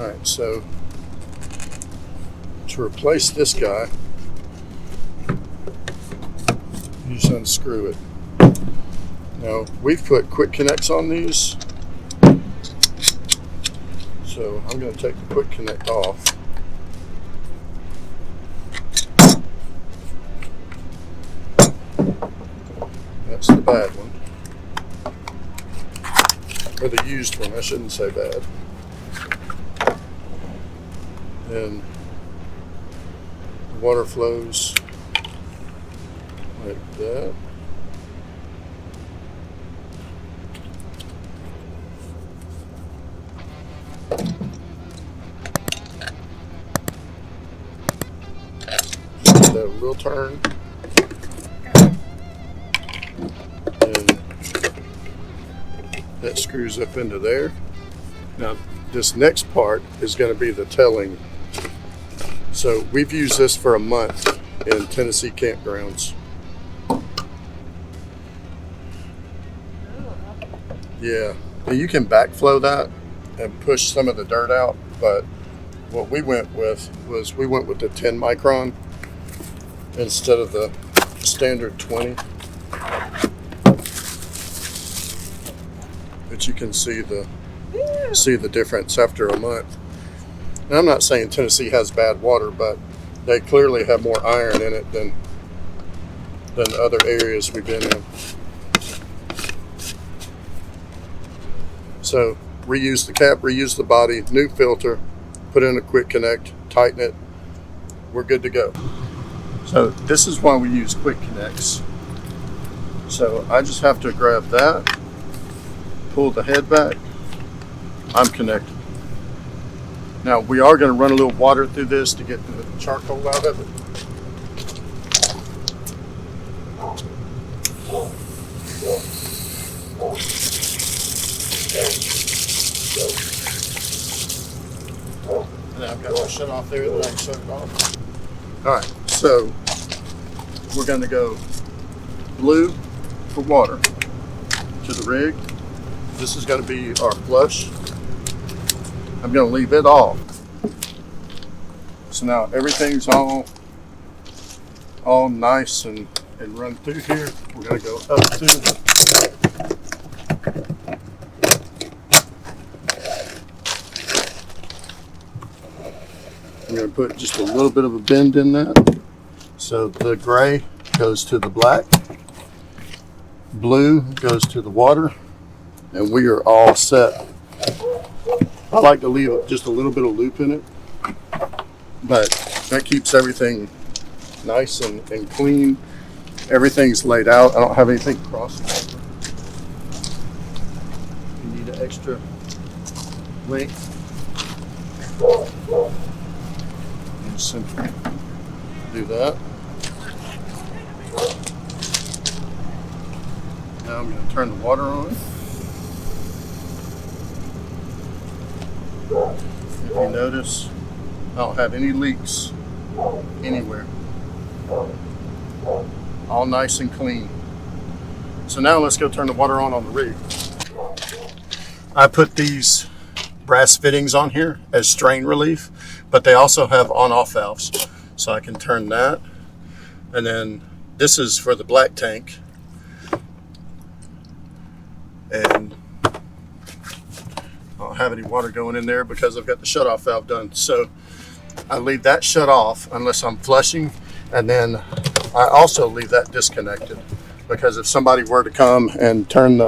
Alright, so to replace this guy, you just unscrew it. Now, we've put quick connects on these, so I'm going to take the quick connect off. That's the bad one. Or the used one, I shouldn't say bad. And the water flows like that. Give that a little turn. And that screws up into there. Now, this next part is going to be the telling. So we've used this for a month in Tennessee campgrounds. Yeah, you can backflow that and push some of the dirt out, but what we went with was the 10 micron instead of the standard 20. But you can see the difference after a month. And I'm not saying Tennessee has bad water, but they clearly have more iron in it than other areas we've been in. So reuse the cap, reuse the body, new filter, put in a quick connect, tighten it, we're good to go. So this is why we use quick connects. So I just have to grab that, pull the head back, I'm connected. Now we are going to run a little water through this to get the charcoal out of it. And I've got my shut off there that I can shut it off. Alright, so we're going to go blue for water to the rig. This is going to be our flush. I'm going to leave it off. So now everything's all nice and run through here. We're going to go up to I'm going to put just a little bit of a bend in that. So the gray goes to the black, blue goes to the water, and we are all set. I like to leave just a little bit of loop in it, but that keeps everything nice and clean. Everything's laid out. I don't have anything crossing over. If you need an extra length, you simply do that. Now I'm going to turn the water on. If you notice, I don't have any leaks anywhere. All nice and clean. So now let's go turn the water on the rig. I put these brass fittings on here as strain relief, but they also have on-off valves. So I can turn that. And then this is for the black tank. And I don't have any water going in there because I've got the shut-off valve done. So I leave that shut off unless I'm flushing, and then I also leave that disconnected because if somebody were to come and turn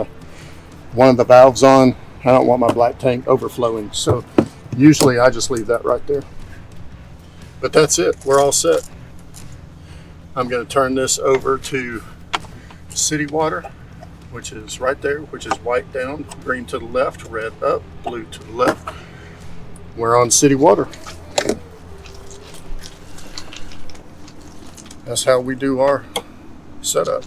one of the valves on, I don't want my black tank overflowing. So usually I just leave that right there. But that's it, we're all set. I'm going to turn this over to city water, which is right there, which is white down, green to the left, red up, blue to the left. We're on city water. That's how we do our setup.